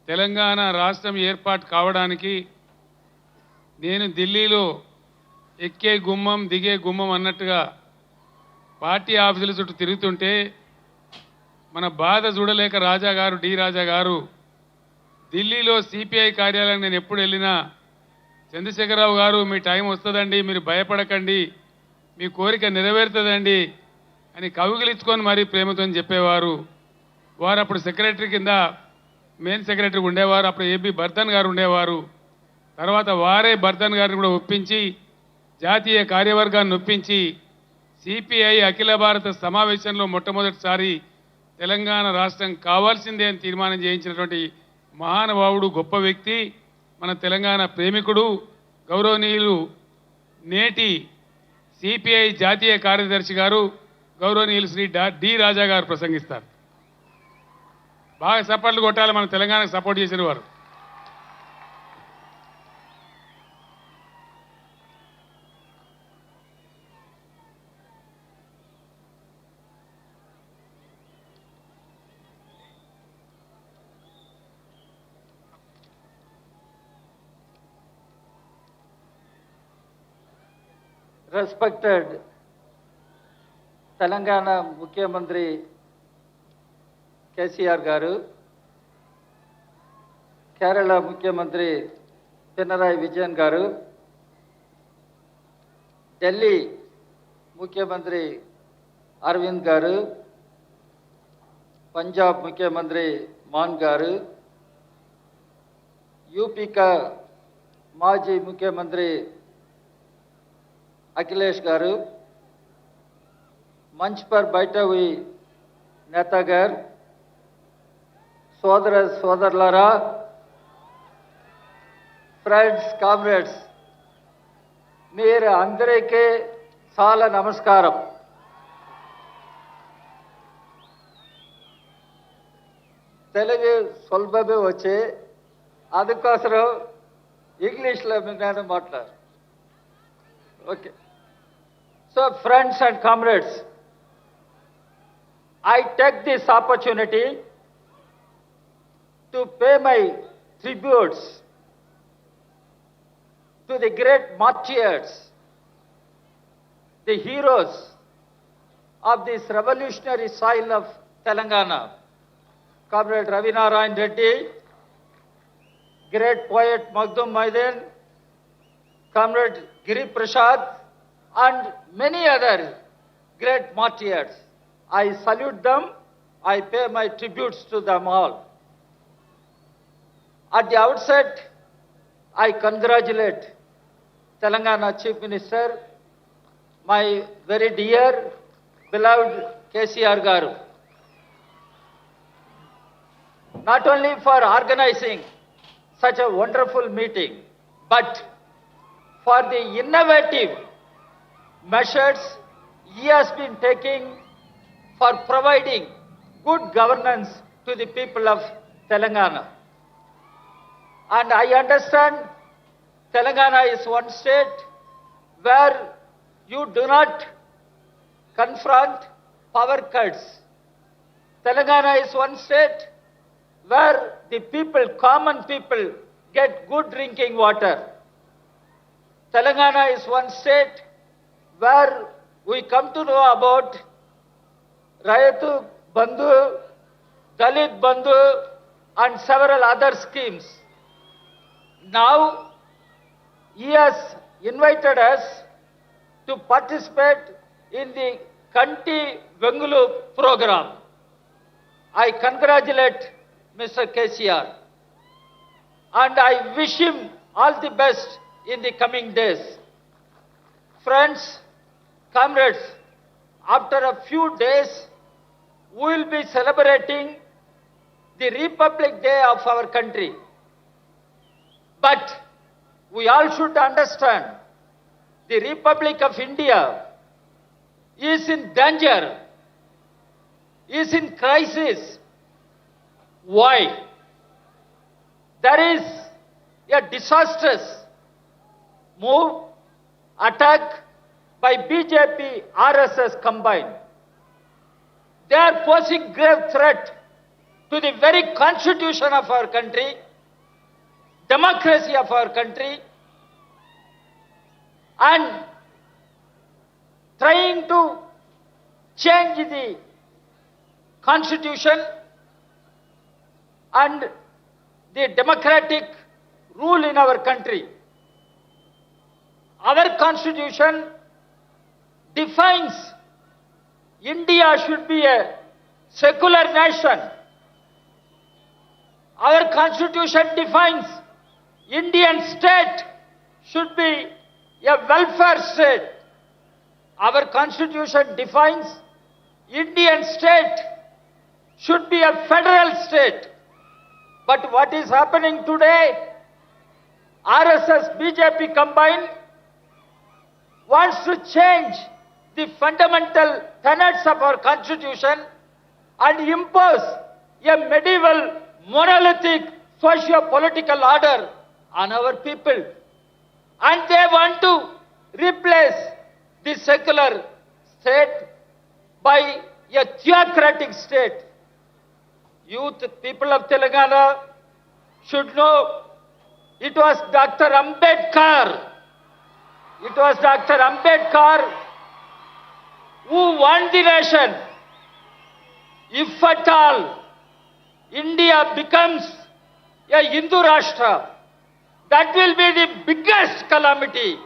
తెలంగాణ రాష్ట్రం ఏర్పాటు కావడానికి నేను ఢిల్లీలో ఎక్కే గుమ్మం దిగే గుమ్మం అన్నట్టుగా పార్టీ ఆఫీసుల చుట్టూ తిరుగుతుంటే మన బాధ చూడలేక డి రాజా గారు ఢిల్లీలో సిపిఐ కార్యాలయం నేను ఎప్పుడు వెళ్ళినా చంద్రశేఖరరావు గారు మీ టైం వస్తుందండి, మీరు భయపడకండి, మీ కోరిక నెరవేరుతుందండి అని కౌగిలించుకొని మరీ ప్రేమతో చెప్పేవారు. వారు అప్పుడు సెక్రటరీ కింద మెయిన్ సెక్రటరీ ఉండేవారు. అప్పుడు ఏబి బర్ధన్ గారు ఉండేవారు. తర్వాత వారే బర్ధన్ గారిని కూడా ఒప్పించి జాతీయ కార్యవర్గాన్ని ఒప్పించి సిపిఐ అఖిల భారత సమావేశంలో మొట్టమొదటిసారి తెలంగాణ రాష్ట్రం కావాల్సిందే అని తీర్మానం చేయించినటువంటి మహానుభావుడు, గొప్ప వ్యక్తి, మన తెలంగాణ ప్రేమికుడు, గౌరవనీయులు నేటి సిపిఐ జాతీయ కార్యదర్శి గారు గౌరవనీయులు శ్రీ డి రాజా గారు ప్రసంగిస్తారు. బాగా సపోర్ట్లు కొట్టాలి, మన తెలంగాణకు సపోర్ట్ చేసిన వారు. Respected Telangana Mukhyamantri KCR Garu, Kerala Mukhyamantri Pinarayi Vijayan Garu, Delhi Mukhyamantri Arvind Garu, Punjab Mukhyamantri Man Garu, UP का माजी मुख्यमंत्री अखिलेश गारू, मंच पर बैठे हुई नेतागर, सोदर सोदरलारा, फ्रेंड्स कामरेड्स, मेरे अंदरे के साल नमस्कारम. तेलुगु सोल्बबे वच्चे अदुकोसरम English low Nenu माट्लाड. Okay. So, friends and comrades, I take this opportunity to pay my tributes to the great martyrs, the heroes of this revolutionary soil of Telangana. Comrade Ravi Narayan Reddy, great poet Maghdum Maiden, Comrade Giri Prasad, and many other great martyrs. I salute them. I pay my tributes to them all. At the outset, I congratulate Telangana Chief Minister, my very dear, beloved KCR Garu, not only for organizing such a wonderful meeting, but for the innovative measures he has been taking for providing good governance to the people of Telangana. And I understand Telangana is one state where you do not confront power cuts. Telangana is one state where the people, common people, get good drinking water. Telangana is one state where we come to know about Rayatu Bandhu, Dalit Bandhu, and several other schemes. Now, he has invited us to participate in the Kanti Vengulu program. I congratulate Mr. KCR and I wish him all the best in the coming days. Friends, comrades, after a few days, we will be celebrating the Republic Day of our country. But we all should understand the Republic of India is in danger, is in crisis. Why? There is a disastrous move, attack by BJP, RSS combined. They are posing grave threat to the very constitution of our country, democracy of our country, and trying to change the constitution and the democratic rule in our country. Our constitution defines India should be a secular nation. Our constitution defines Indian state should be a welfare state. Our constitution defines Indian state should be a federal state. But what is happening today? RSS, BJP combined wants to change the fundamental tenets of our constitution and impose a medieval monolithic socio-political order on our people. And they want to replace the secular state by a theocratic state. Youth, people of Telangana should know it was Dr. Ambedkar. It was Dr. Ambedkar who won the nation. If at all India becomes a Hindu Rashtra, that will be the biggest calamity.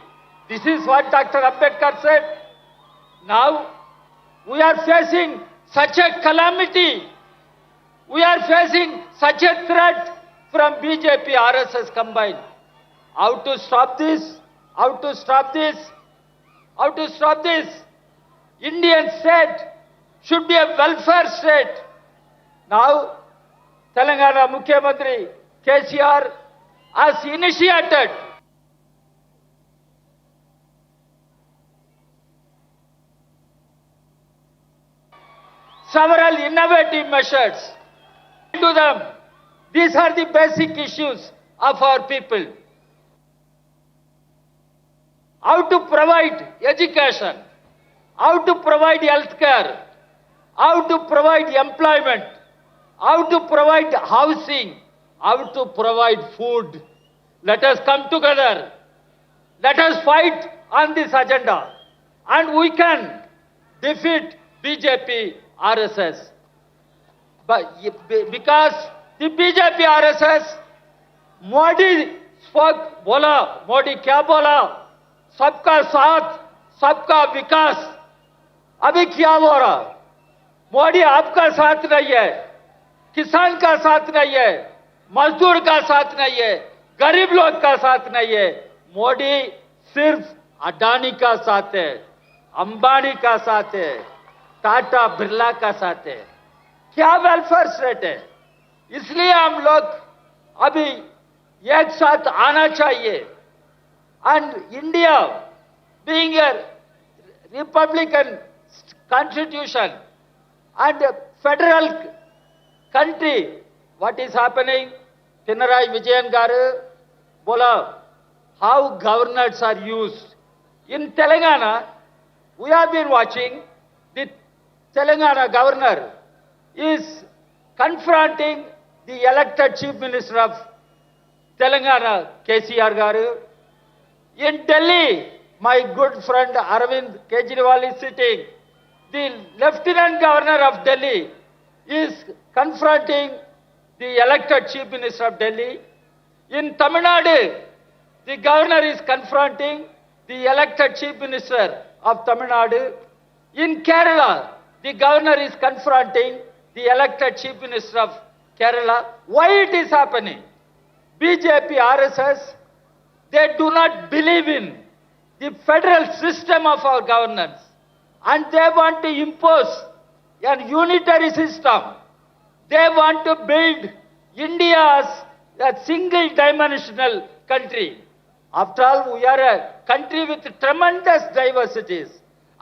This is what Dr. Ambedkar said. Now we are facing such a calamity. We are facing such a threat from BJP, RSS combined. How to stop this? How to stop this? How to stop this? Indian state should be a welfare state. Now, Telangana Mukhyamantri KCR has initiated several innovative measures to them. These are the basic issues of our people. How to provide education, how to provide health care, how to provide employment, how to provide housing, how to provide food. Let us come together. Let us fight on this agenda. And we can defeat BJP, RSS. But because the BJP, RSS, Modi spoke, bola, Modi kya bola? सबका साथ, सबका विकास. अभी क्या हो रहा? मोदी आपका साथ नहीं है, किसान का साथ नहीं है, मजदूर का साथ नहीं है, गरीब लोग का साथ नहीं है. मोदी सिर्फ अडानी का साथ है, अंबानी का साथ है, टाटा बिरला का साथ है. क्या वेलफेयर स्टेट है? इसलिए हम लोग अभी एक साथ आना चाहिए. And India, being a republican constitution and a federal country, what is happening? Pinarayi Vijayan garu bola, how governors are used. In Telangana, we have been watching the Telangana governor is confronting the elected chief minister of Telangana, KCR garu. In Delhi, my good friend Arvind Kejriwal is sitting. The Lieutenant Governor of Delhi is confronting the elected Chief Minister of Delhi. In Tamil Nadu, the Governor is confronting the elected Chief Minister of Tamil Nadu. In Kerala, the Governor is confronting the elected Chief Minister of Kerala. Why it is happening? BJP, RSS, they do not believe in the federal system of our governance, and they want to impose a unitary system. They want to build India as a single-dimensional country. After all, we are a country with tremendous diversities,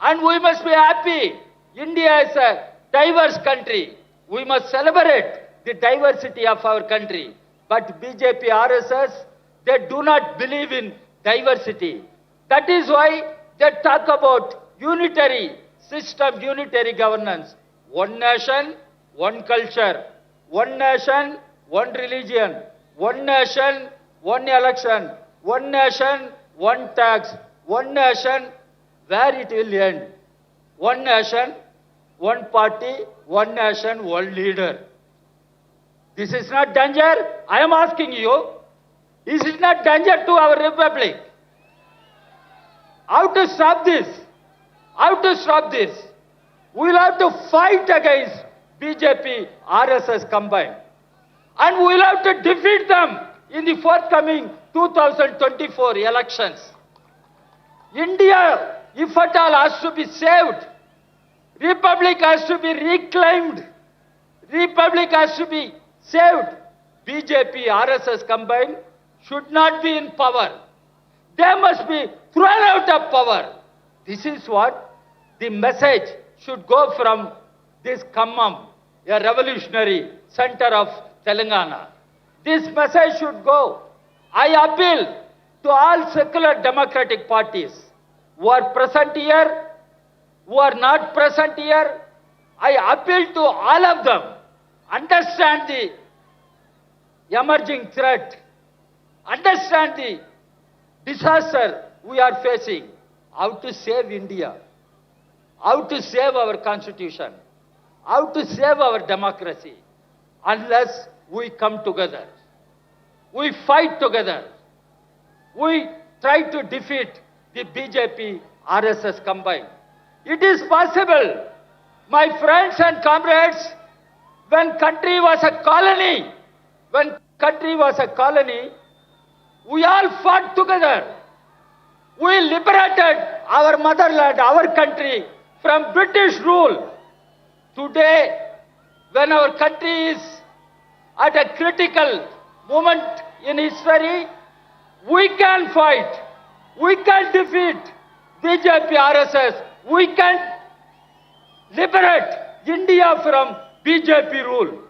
and we must be happy. India is a diverse country. We must celebrate the diversity of our country. But BJP, RSS, they do not believe in diversity. That is why they talk about unitary system, unitary governance. One nation, one culture. one nation, one religion, one nation, one election, one nation, one tax, one nation, where it will end. One nation, one party, one nation, one leader. This is not danger. I am asking you, is it not danger to our republic? How to stop this? How to stop this? We will have to fight against BJP, RSS combined. And we will have to defeat them in the forthcoming 2024 elections. India, if at all, has to be saved. Republic has to be reclaimed. Republic has to be saved. BJP, RSS combined should not be in power. They must be thrown out of power. This is what the message should go from this Khammam, a revolutionary center of Telangana. This message should go. I appeal to all secular democratic parties who are present here, who are not present here. I appeal to all of them. Understand the emerging threat. Understand the disaster we are facing. How to save India. How to save our constitution. How to save our democracy. Unless we come together. We fight together. We try to defeat the BJP, RSS combined. It is possible, my friends and comrades, when country was a colony, we all fought together. We liberated our motherland, our country from British rule. Today, when our country is at a critical moment in history, we can fight. We can defeat BJP, RSS. We can liberate India from BJP rule.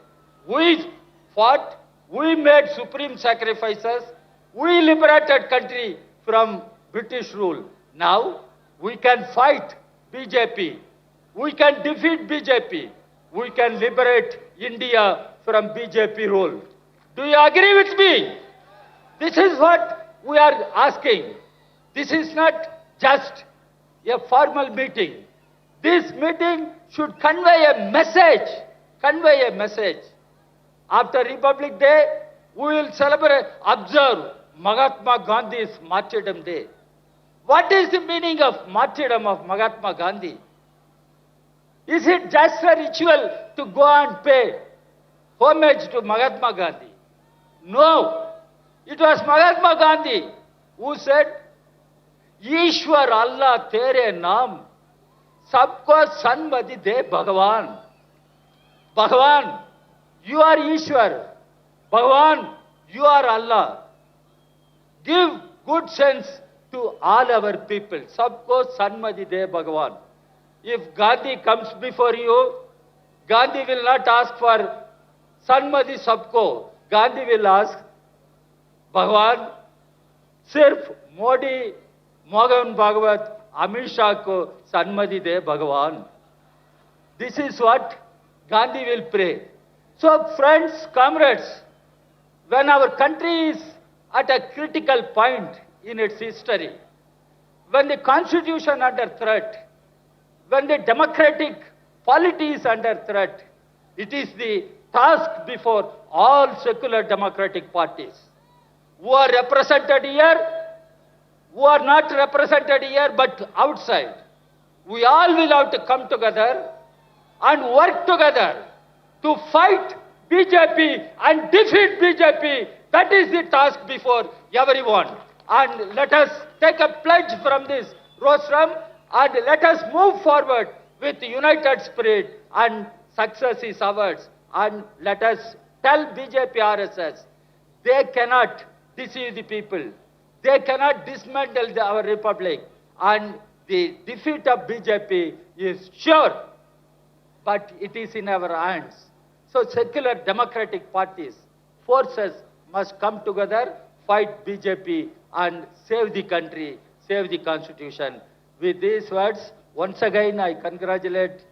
We fought. We made supreme sacrifices. We liberated country from British rule. Now, we can fight BJP. We can defeat BJP. We can liberate India from BJP rule. Do you agree with me? This is what we are asking. This is not just a formal meeting. This meeting should convey a message. Convey a message. After Republic Day, we will observe Mahatma Gandhi's Martyrdom Day. What is the meaning of martyrdom of Mahatma Gandhi? Is it just a ritual to go and pay homage to Mahatma Gandhi? No. It was Mahatma Gandhi who said, Ishwar Allah tere naam, sabko sanmati de Bhagavan. Bhagavan, you are Ishwar. Bhagavan, you are Allah. Give good sense to all our people. Sabko sanmati de Bhagavan. If Gandhi comes before you, Gandhi will not ask for sanmati sabko. Gandhi will ask, Bhagavan, sirf Modi, Mohan Bhagavat, Amit Shah ko sanmati de Bhagavan. This is what Gandhi will pray. So friends, comrades, when our country is at a critical point in its history, when the constitution under threat, when the democratic polity is under threat, it is the task before all secular democratic parties who are represented here, who are not represented here but outside. We all will have to come together and work together to fight BJP and defeat BJP. That is the task before everyone. And let us take a pledge from this rostrum and let us move forward with united spirit, and success is ours. And let us tell BJP, RSS, they cannot deceive the people. They cannot dismantle our republic. And the defeat of BJP is sure, but it is in our hands. So secular democratic parties, forces must come together, fight BJP and save the country, save the constitution. With these words, once again I congratulate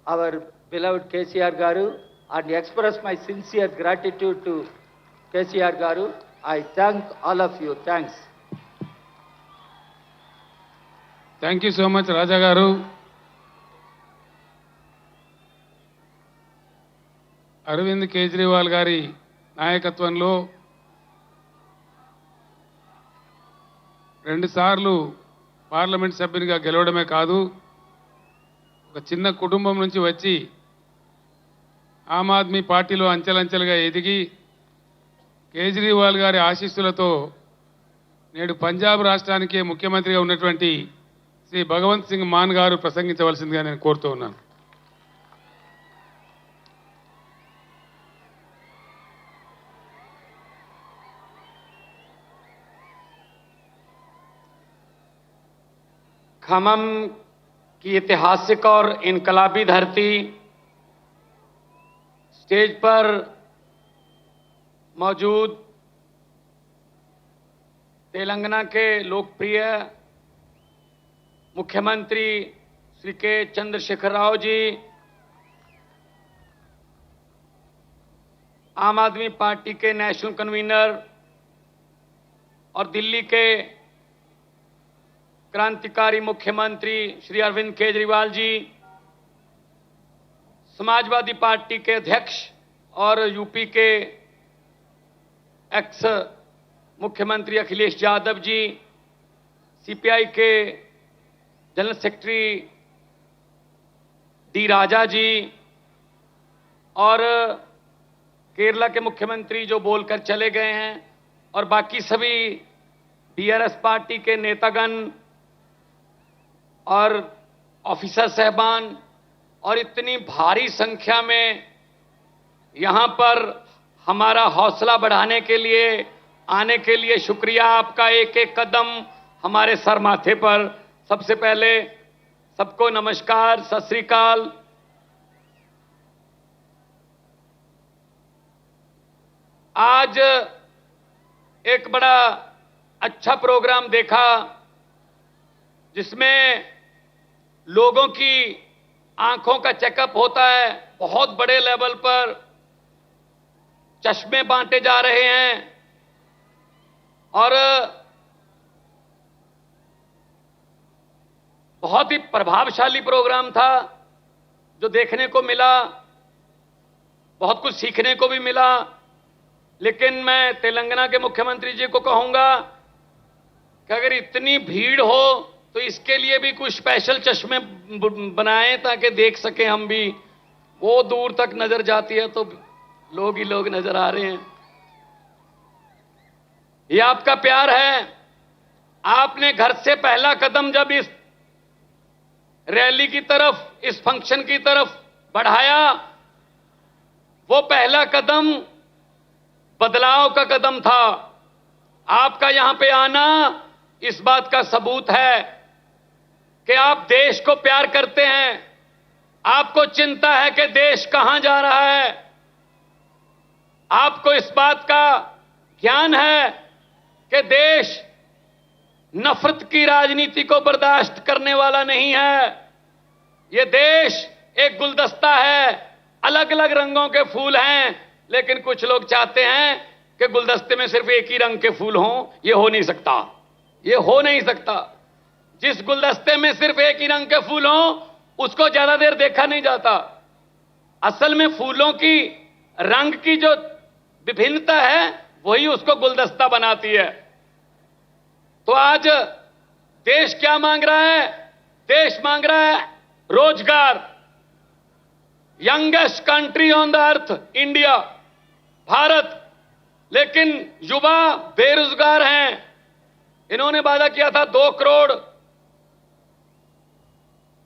our beloved KCR Garu and express my sincere gratitude to KCR Garu. I thank all of you. Thanks. Thank you so much Raja garu. Arvind Kejriwal గారి నాయకత్వంలో 2 సార్లు parliament సభ్యునిగా గెలవడమే కాదు, ఒక చిన్న కుటుంబం నుంచి వచ్చి ఆమ్ ఆద్మీ పార్టీలో అంచెలంచెలుగా ఎదిగి కేజ్రీవాల్ గారి ఆశీస్సులతో నేడు పంజాబ్ రాష్ట్రానికి ముఖ్యమంత్రిగా ఉన్నటువంటి శ్రీ భగవంత్ సింగ్ మాన్ గారు ప్రసంగించవలసిందిగా నేను కోరుతూ ఉన్నాను. खमम की ऐतिहासिक और इनकलाबी धरती, स्टेज पर मौजूद तेलंगाना के लोकप्रिय मुख्यमंत्री श्री के चंद्रशेखर राव जी, आम आदमी पार्टी के नेशनल कन्वीनर और दिल्ली के क्रांतिकारी मुख्यमंत्री श्री अरविंद केजरीवाल जी, समाजवादी पार्टी के अध्यक्ष और यूपी के एक्स मुख्यमंत्री अखिलेश यादव जी, सीपीआई के जनरल सेक्रेटरी डी राजा जी और केरला के मुख्यमंत्री जो बोलकर चले गए हैं, और बाकी सभी बीआरएस पार्टी के नेतागण और ऑफिसर साहबान, और इतनी भारी संख्या में यहां पर हमारा हौसला बढ़ाने के लिए आने के लिए शुक्रिया आपका। एक एक कदम हमारे सर माथे पर। सबसे पहले सबको नमस्कार, सत श्री अकाल। आज एक बड़ा अच्छा प्रोग्राम देखा जिसमें लोगों की आंखों का चेकअप होता है। बहुत बड़े लेवल पर चश्मे बांटे जा रहे हैं और बहुत ही प्रभावशाली प्रोग्राम था जो देखने को मिला, बहुत कुछ सीखने को भी मिला। लेकिन मैं तेलंगाना के मुख्यमंत्री जी को कहूंगा कि अगर इतनी भीड़ हो तो इसके लिए भी कुछ स्पेशल चश्मे बनाएं ताकि देख सकें हम भी। वो दूर तक नजर जाती है तो लोग ही लोग नजर आ रहे हैं। ये आपका प्यार है। आपने घर से पहला कदम जब इस रैली की तरफ, इस फंक्शन की तरफ बढ़ाया, वो पहला कदम बदलाव का कदम था। आपका यहां पे आना इस बात का सबूत है कि आप देश को प्यार करते हैं। आपको चिंता है कि देश कहां जा रहा है। आपको इस बात का ज्ञान है कि देश नफरत की राजनीति को बर्दाश्त करने वाला नहीं है। यह देश एक गुलदस्ता है, अलग अलग रंगों के फूल हैं, लेकिन कुछ लोग चाहते हैं कि गुलदस्ते में सिर्फ एक ही रंग के फूल हों। यह हो नहीं सकता, यह हो नहीं सकता। जिस गुलदस्ते में सिर्फ एक ही रंग के फूल हों उसको ज्यादा देर देखा नहीं जाता। असल में फूलों की रंग की जो विभिन्नता है वही उसको गुलदस्ता बनाती है। तो आज देश क्या मांग रहा है? देश मांग रहा है रोजगार। Youngest country on the earth India, Bharat, लेकिन युवा बेरोजगार हैं। इन्होंने वादा किया था 2 करोड़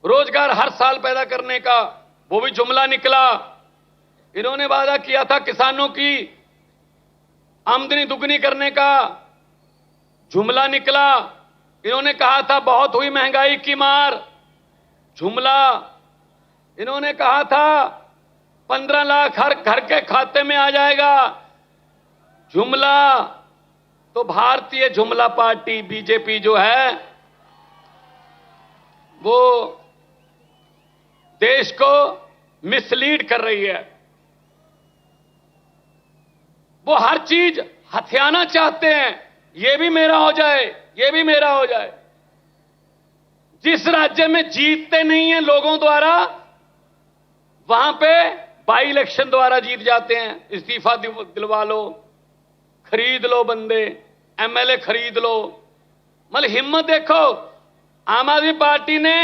रोजगार हर साल पैदा करने का, वो भी जुमला निकला। इन्होंने वादा किया था किसानों की आमदनी दुगनी करने का, जुमला निकला। इन्होंने कहा था बहुत हुई महंगाई की मार, जुमला। इन्होंने कहा था 15 लाख हर घर के खाते में आ जाएगा, जुमला। तो भारतीय जुमला पार्टी बीजेपी जो है वो देश को मिसलीड कर रही है। वो हर चीज हथियाना चाहते हैं, ये भी मेरा हो जाए, ये भी मेरा हो जाए। जिस राज्य में जीतते नहीं हैं लोगों द्वारा, वहां पे बाई इलेक्शन द्वारा जीत जाते हैं। इस्तीफा दिलवा लो, खरीद लो बंदे, एमएलए खरीद लो। मतलब हिम्मत देखो, आम आदमी पार्टी ने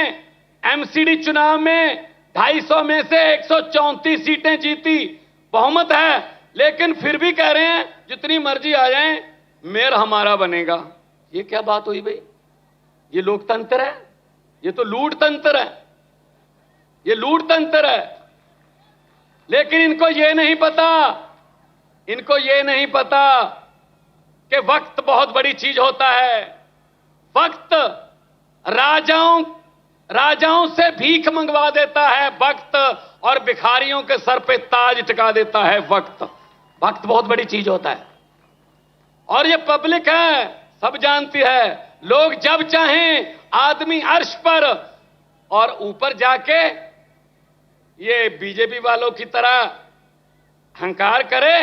एमसीडी चुनाव में 250 में से 134 सीटें जीती, बहुमत है, लेकिन फिर भी कह रहे हैं जितनी मर्जी आ जाए, मेयर हमारा बनेगा। ये क्या बात हुई भाई? ये लोकतंत्र है? ये तो लूट तंत्र है, ये लूट तंत्र है। लेकिन इनको ये नहीं पता, इनको ये नहीं पता कि वक्त बहुत बड़ी चीज होता है। वक्त राजाओं से भीख मंगवा देता है वक्त, और भिखारियों के सर पे ताज टिका देता है वक्त। वक्त बहुत बड़ी चीज होता है, और ये पब्लिक है, सब जानती है। लोग जब चाहें आदमी अर्श पर, और ऊपर जाके ये बीजेपी वालों की तरह हंकार करे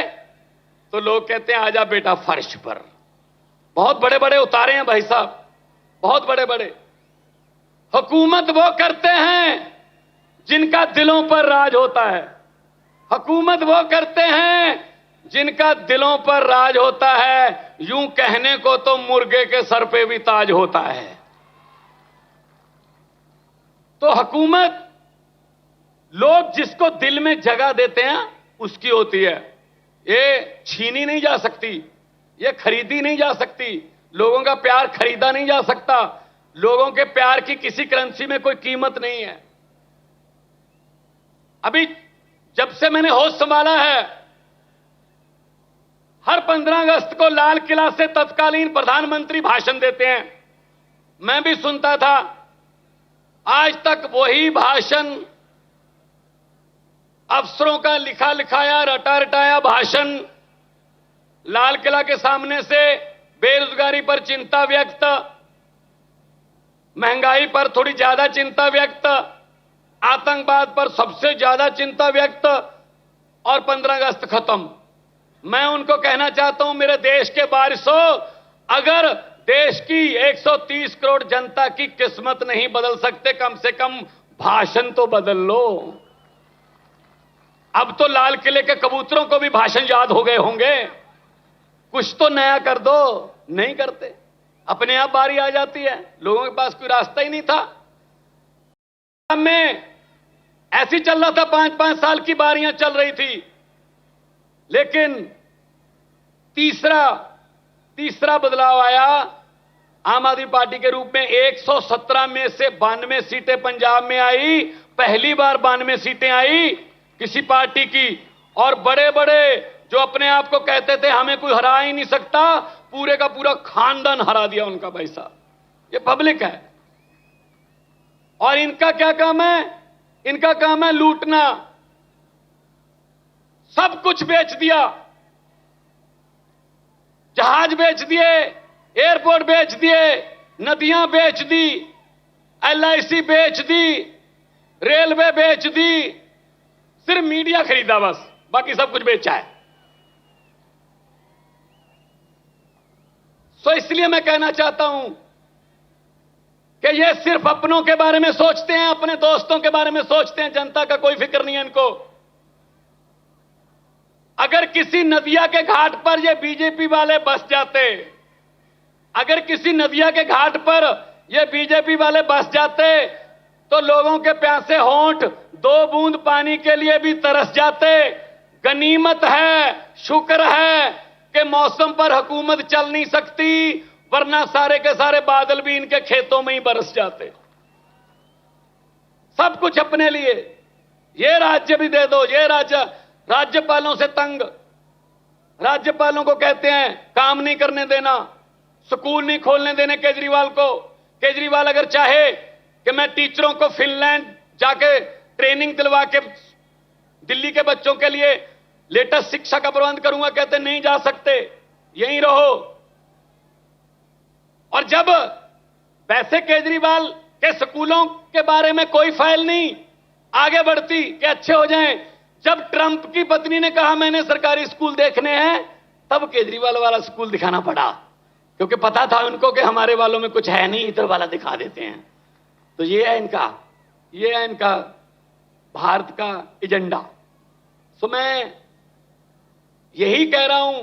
तो लोग कहते हैं आजा बेटा फर्श पर। बहुत बड़े बड़े उतारे हैं भाई साहब, बहुत बड़े बड़े। हुकूमत वो करते हैं जिनका दिलों पर राज होता है, हुकूमत वो करते हैं जिनका दिलों पर राज होता है। यूं कहने को तो मुर्गे के सर पे भी ताज होता है। तो हुकूमत लोग जिसको दिल में जगह देते हैं उसकी होती है। ये छीनी नहीं जा सकती, ये खरीदी नहीं जा सकती। लोगों का प्यार खरीदा नहीं जा सकता। लोगों के प्यार की किसी करेंसी में कोई कीमत नहीं है। अभी जब से मैंने होश संभाला है, हर 15 अगस्त को लाल किला से तत्कालीन प्रधानमंत्री भाषण देते हैं। मैं भी सुनता था। आज तक वही भाषण, अफसरों का लिखा लिखाया, रटा रटाया भाषण, लाल किला के सामने से बेरोजगारी पर चिंता व्यक्त, महंगाई पर थोड़ी ज्यादा चिंता व्यक्त, आतंकवाद पर सबसे ज्यादा चिंता व्यक्त, और 15 अगस्त खत्म। मैं उनको कहना चाहता हूं, मेरे देश के वारिसों, अगर देश की 130 करोड़ जनता की किस्मत नहीं बदल सकते, कम से कम भाषण तो बदल लो। अब तो लाल किले के कबूतरों को भी भाषण याद हो गए होंगे। कुछ तो नया कर दो, नहीं करते। अपने आप बारी आ जाती है, लोगों के पास कोई रास्ता ही नहीं था। में ऐसी चल रहा था, 5-5 साल की बारियां चल रही थी। लेकिन तीसरा बदलाव आया आम आदमी पार्टी के रूप में। 117 में से 92 सीटें पंजाब में आई, पहली बार 92 सीटें आई किसी पार्टी की। और बड़े बड़े जो अपने आप को कहते थे हमें कोई हरा ही नहीं सकता, पूरे का पूरा खानदान हरा दिया उनका भाई साहब। ये पब्लिक है। और इनका क्या काम है? इनका काम है लूटना। सब कुछ बेच दिया, जहाज बेच दिए, एयरपोर्ट बेच दिए, नदियां बेच दी, एलआईसी बेच दी, रेलवे बेच दी, सिर्फ मीडिया खरीदा बस, बाकी सब कुछ बेचा है। तो इसलिए मैं कहना चाहता हूं कि ये सिर्फ अपनों के बारे में सोचते हैं, अपने दोस्तों के बारे में सोचते हैं, जनता का कोई फिक्र नहीं है इनको। अगर किसी नदिया के घाट पर ये बीजेपी वाले बस जाते, अगर किसी नदिया के घाट पर ये बीजेपी वाले बस जाते, तो लोगों के प्यासे होंठ 2 बूंद पानी के लिए भी तरस जाते। गनीमत है, शुक्र है कि मौसम पर हुकूमत चल नहीं सकती, वरना सारे के सारे बादल भी इनके खेतों में ही बरस जाते। सब कुछ अपने लिए। ये राज्य भी दे दो। ये राज्यपालों से तंग, राज्यपालों को कहते हैं काम नहीं करने देना, स्कूल नहीं खोलने देने केजरीवाल को। केजरीवाल अगर चाहे कि मैं टीचरों को फिनलैंड जाके ट्रेनिंग दिलवा के दिल्ली के बच्चों के लिए लेटेस्ट शिक्षा का प्रबंध करूंगा, कहते नहीं जा सकते, यहीं रहो। और जब वैसे केजरीवाल के स्कूलों के बारे में कोई फाइल नहीं आगे बढ़ती कि अच्छे हो जाएं, जब ट्रंप की पत्नी ने कहा मैंने सरकारी स्कूल देखने हैं, तब केजरीवाल वाला स्कूल दिखाना पड़ा, क्योंकि पता था उनको कि हमारे वालों में कुछ है नहीं, इधर वाला दिखा देते हैं। तो ये है इनका भारत का एजेंडा। सो मैं यही कह रहा हूं,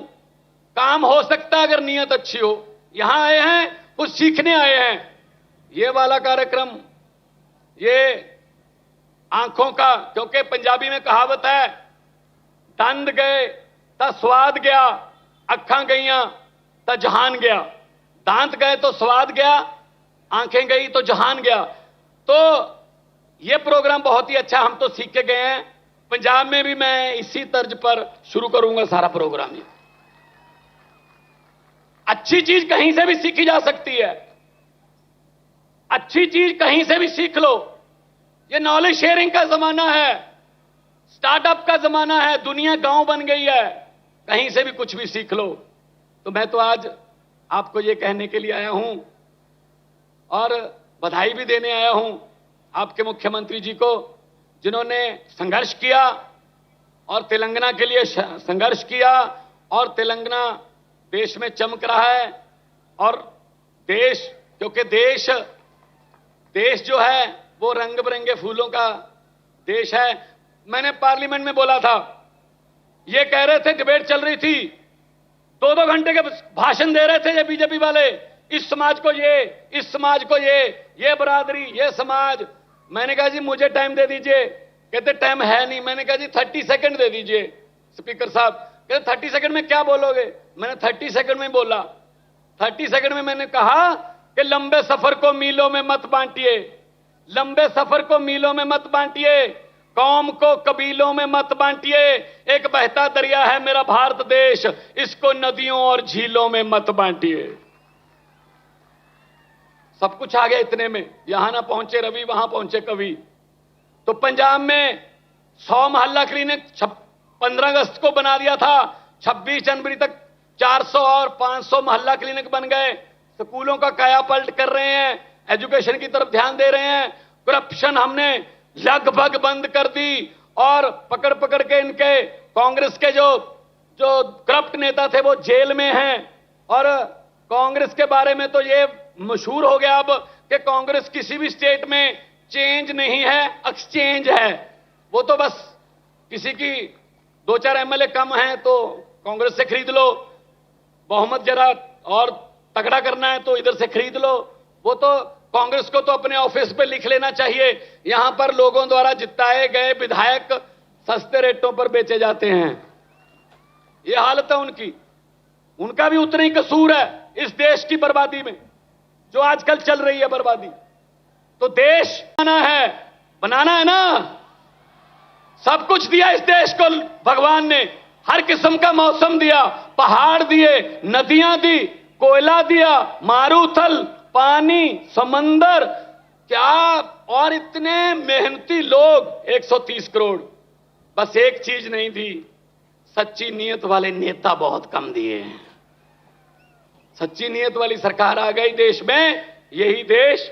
काम हो सकता है अगर नियत अच्छी हो। यहां आए हैं, कुछ सीखने आए हैं। ये वाला कार्यक्रम, ये आंखों का, क्योंकि पंजाबी में कहावत है, दंद गए तो स्वाद गया, अखां गईयां तो जहान गया। दांत गए तो स्वाद गया, आंखें गई तो जहान गया। तो ये प्रोग्राम बहुत ही अच्छा, हम तो सीख के गए हैं। पंजाब में भी मैं इसी तर्ज पर शुरू करूंगा सारा प्रोग्राम। ये अच्छी चीज कहीं से भी सीखी जा सकती है, अच्छी चीज कहीं से भी सीख लो। ये नॉलेज शेयरिंग का जमाना है, स्टार्टअप का जमाना है, दुनिया गांव बन गई है, कहीं से भी कुछ भी सीख लो। तो मैं तो आज आपको ये कहने के लिए आया हूं और बधाई भी देने आया हूं आपके मुख्यमंत्री जी को, जिन्होंने संघर्ष किया और तेलंगाना के लिए संघर्ष किया, और तेलंगाना देश में चमक रहा है। और देश, क्योंकि देश जो है वो रंग बिरंगे फूलों का देश है। मैंने पार्लियामेंट में बोला था, ये कह रहे थे, डिबेट चल रही थी, 2-2 घंटे के भाषण दे रहे थे ये बीजेपी वाले, इस समाज को ये, इस समाज को ये बरादरी, ये समाज। मैंने कहा जी मुझे टाइम दे दीजिए। कहते टाइम है नहीं। मैंने कहा जी 30 सेकंड दे दीजिए स्पीकर साहब। कहते 30 सेकंड में क्या बोलोगे? मैंने 30 सेकंड में बोला। 30 सेकंड में मैंने कहा कि लंबे सफर को मीलों में मत बांटिए, लंबे सफर को मीलों में मत बांटिए, कौम को कबीलों में मत बांटिए। एक बहता दरिया है मेरा भारत देश, इसको नदियों और झीलों में मत बांटिए। सब कुछ आ गया इतने में, यहां ना पहुंचे रवि, वहां पहुंचे कवि। तो पंजाब में 100 मोहल्ला क्लिनिक 15 अगस्त को बना दिया था, 26 जनवरी तक 400 और 500 मोहल्ला क्लिनिक बन गए। स्कूलों का कायापलट कर रहे हैं, एजुकेशन की तरफ ध्यान दे रहे हैं। करप्शन हमने लगभग बंद कर दी, और पकड़ पकड़ के इनके कांग्रेस के जो करप्ट नेता थे वो जेल में हैं। और कांग्रेस के बारे में तो ये मशहूर हो गया अब कि कांग्रेस किसी भी स्टेट में चेंज नहीं है, एक्सचेंज है। वो तो बस किसी की 2-4 एमएलए कम हैं तो कांग्रेस से खरीद लो, बहुमत जरा और तगड़ा करना है तो इधर से खरीद लो। वो तो कांग्रेस को तो अपने ऑफिस पे लिख लेना चाहिए, यहां पर लोगों द्वारा जिताए गए विधायक सस्ते रेटों पर बेचे जाते हैं। ये हालत है उनकी। उनका भी उतना ही कसूर है इस देश की बर्बादी में, जो आजकल चल रही है बर्बादी। तो देश बनाना है ना। सब कुछ दिया इस देश को भगवान ने, हर किस्म का मौसम दिया, पहाड़ दिए, नदियां दी, कोयला दिया, मारूथल, पानी, समंदर, क्या, और इतने मेहनती लोग 130 करोड़। बस एक चीज नहीं दी, सच्ची नीयत वाले नेता बहुत कम दिए हैं। सच्ची नीयत वाली सरकार आ गई देश में, यही देश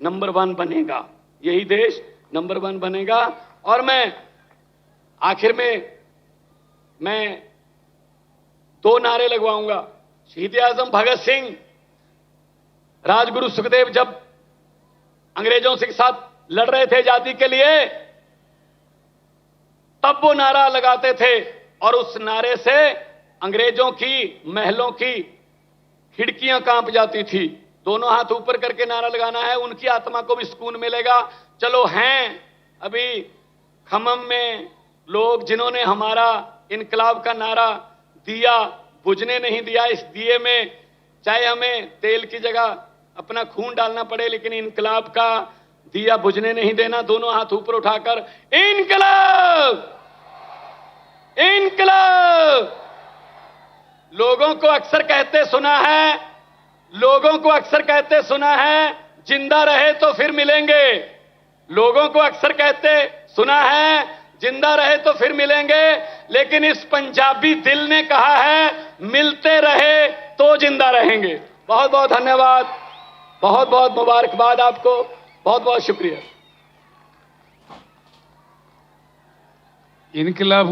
नंबर 1 बनेगा, यही देश नंबर 1 बनेगा। और मैं आखिर में 2 नारे लगवाऊंगा। शहीद आजम भगत सिंह, राजगुरु सुखदेव जब अंग्रेजों के साथ लड़ रहे थे आजादी के लिए, तब वो नारा लगाते थे, और उस नारे से अंग्रेजों की महलों की खिड़कियां कांप जाती थी। दोनों हाथ ऊपर करके नारा लगाना है, उनकी आत्मा को भी सुकून मिलेगा। चलो हैं अभी खमम में लोग जिन्होंने हमारा इनकलाब का नारा दिया, बुझने नहीं दिया इस दिए में, चाहे हमें तेल की जगह अपना खून डालना पड़े, लेकिन इनकलाब का दिया बुझने नहीं देना। दोनों हाथ ऊपर उठाकर इनकलाब, इनकलाब। लोगों को अक्सर कहते सुना है, जिंदा रहे तो फिर मिलेंगे। लोगों को अक्सर कहते सुना है, जिंदा रहे तो फिर मिलेंगे, लेकिन इस पंजाबी दिल ने कहा है, मिलते रहे तो जिंदा रहेंगे। बहुत बहुत धन्यवाद, बहुत बहुत मुबारकबाद आपको, बहुत बहुत शुक्रिया। इनकलाब